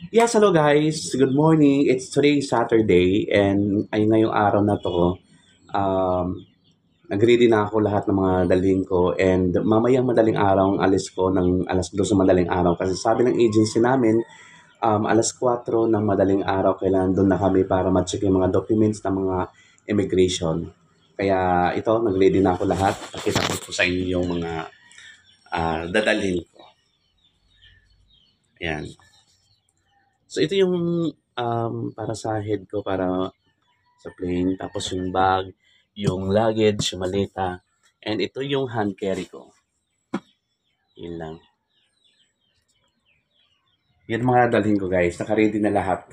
Yes, hello guys. Good morning. It's today Saturday and ay ngayong araw na to, nag-ready na ako lahat ng mga dalhin ko and mamayang madaling araw ang alis ko ng 2:00 ng madaling araw kasi sabi ng agency namin, 4:00 ng madaling araw kailangan doon na kami para ma-check yung mga documents ng mga immigration. Kaya ito, nag-ready na ako lahat. Pakita ko po sa inyo yung mga dadalhin ko. Ayan. So ito yung para sa head ko para sa plane. Tapos yung bag, yung luggage, yung maleta. And ito yung hand carry ko. Yun lang. Yan mga dalhin ko guys. Naka-ready na lahat.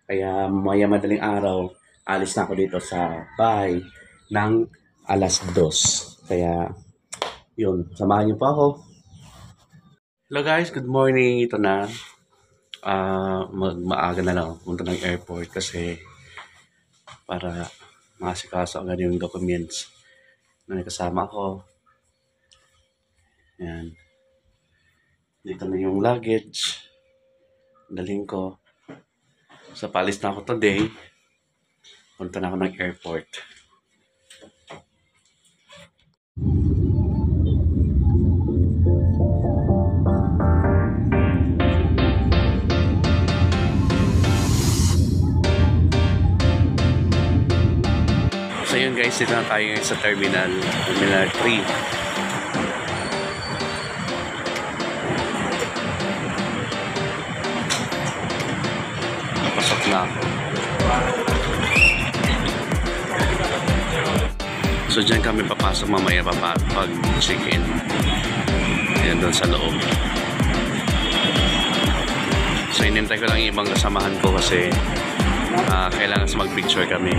Kaya maya madaling araw, alis na ako dito sa bahay ng 2:00. Kaya yun, samahan niyo pa ako. Hello guys, good morning. Ito na. Maaga na lang punta ng airport kasi para makasikaso agad yung documents na may kasama ko. Yan. Dito na yung luggage. Dalhin ko. So, paalis na ako today. Punta na ako ng airport. So yun guys, dito na tayo ngayon sa Terminal 3. Pasok na ako. So dyan kami papasok mamaya pag check-in. Yan doon sa loob. So inintay ko lang yung ibang kasamahan ko kasi kailangan sa mag-picture kami.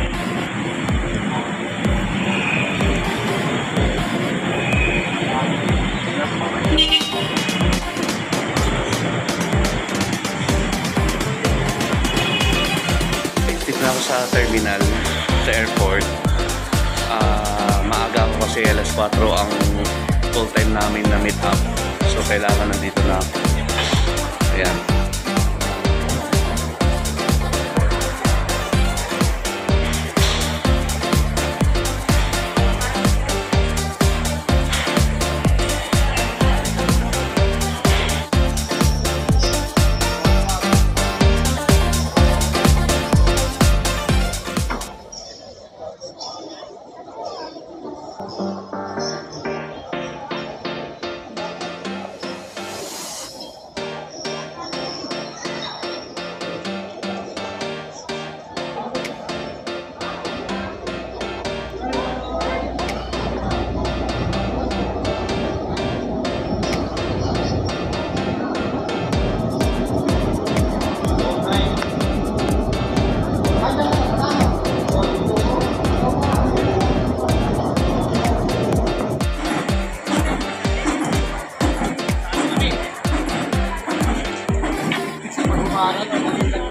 Dito na ako sa terminal, sa airport. Maaga ako kasi 4:00 ang full time namin na meet up. So kailangan nandito na ako. Ayan.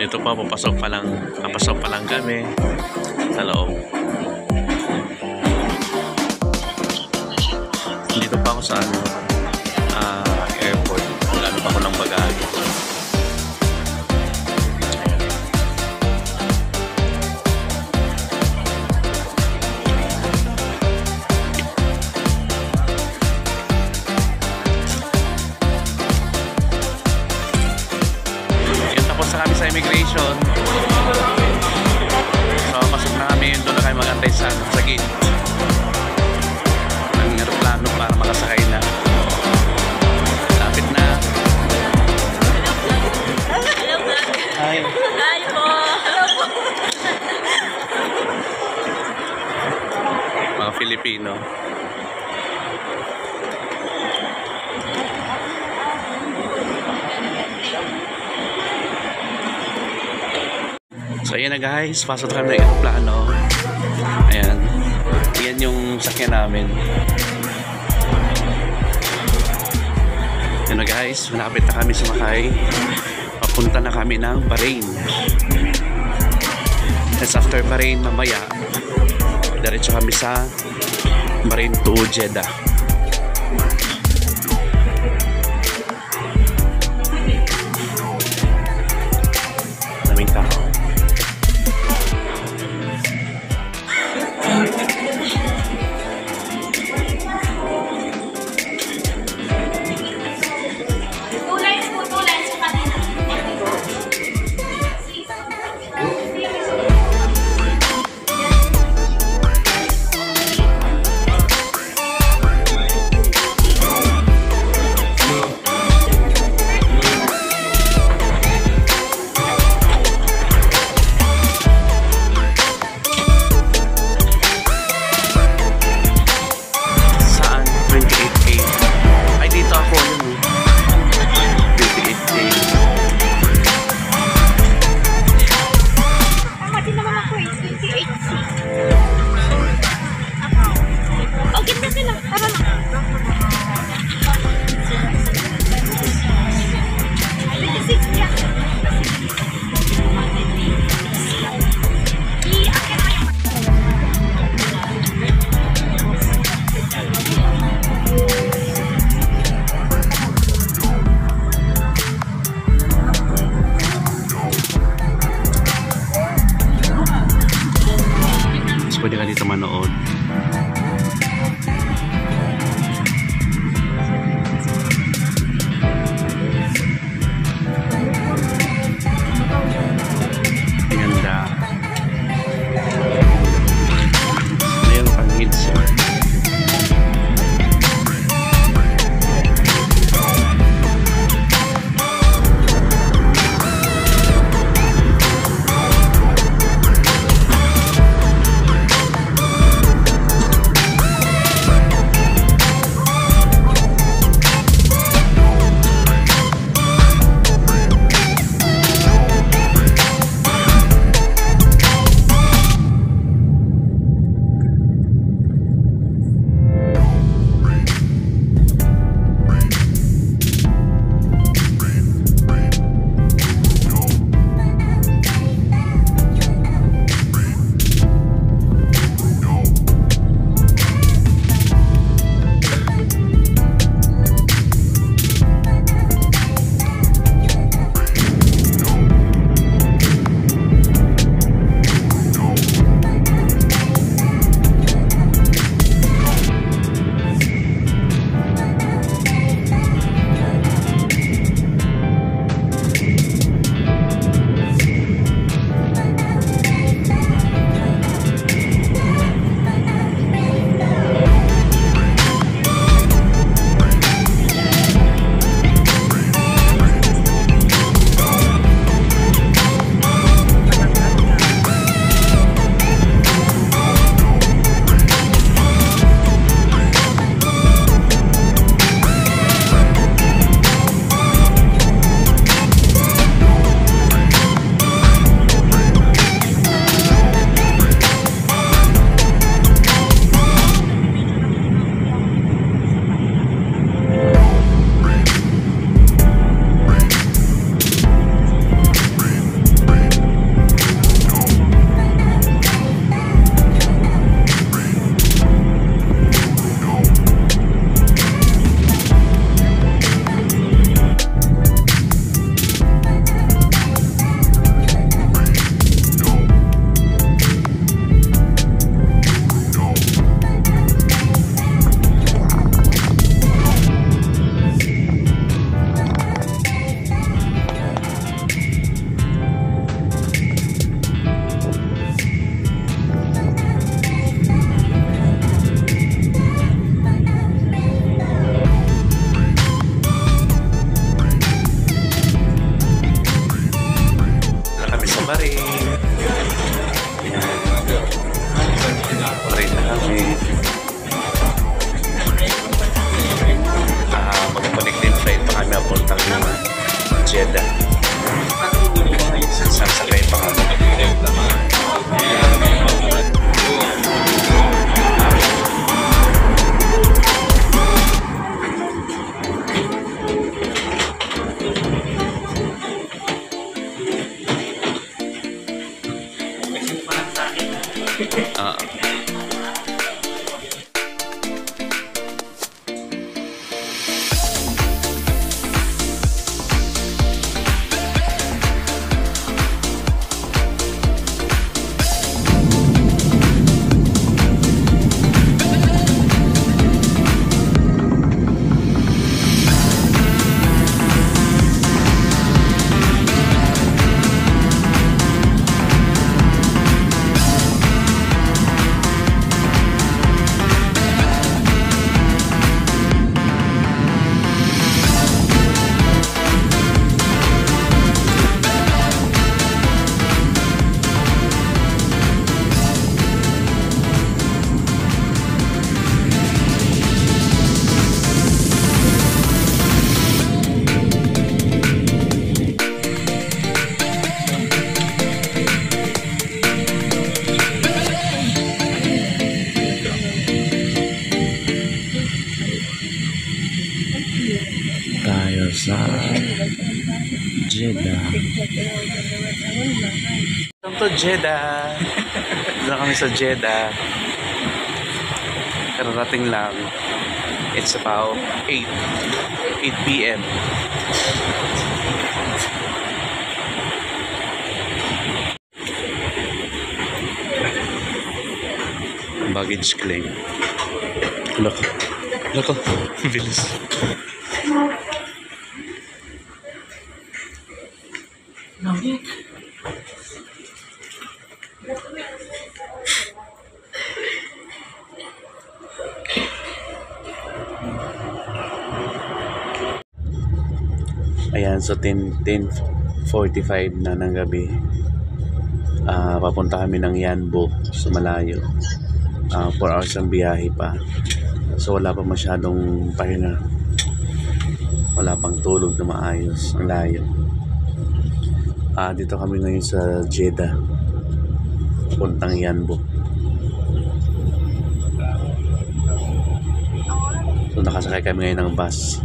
Ito pa, papasok pa lang kami sa loob. Dito pa ako sa airport. Magano pa ako ng bagage. Kami sa immigration. So, pasok na kami. Doon na kayo mag-antay sa gate ng aeroplano para makasakay na. Lapit na. Hi. Hi po. Mga Filipino. So ayan na guys, pasok kami ng aeroplano. Ayan. Ayan yung sakyan namin. Ayan na guys, malapit na kami sumakay. Papunta na kami ng Bahrain. As after Bahrain mamaya, diretso kami sa Bahrain to Jeddah. dito manood. Ganda. Mayroon pang hits. Marin. Marin na kami. Mag-connecting flight pa kami apuntang Jeddah. Sasakay pa kami. Tayo sa Jeddah. Welcome to Jeddah. Dito kami sa Jeddah. Kararating lang. It's about 8 p.m. baggage claim. Loko. Loko. Bilis. Ayan, so 10:45 na ng gabi. Papunta kami ng Yanbo sa malayo. 4 hours ang biyahe pa. So wala pa masyadong pahinga. Wala pang tulog na maayos. Ang layo. Dito kami ngayon sa Jeddah. Papuntang Yanbo. So nakasakay kami ngayon ng bus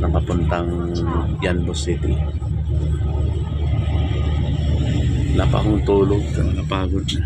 na papuntang Yanbo City. Wala pa akong tulog, napagod na.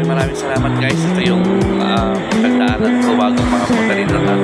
Maraming salamat guys. Ito yung pagdaanan ko bago makapunta dito ng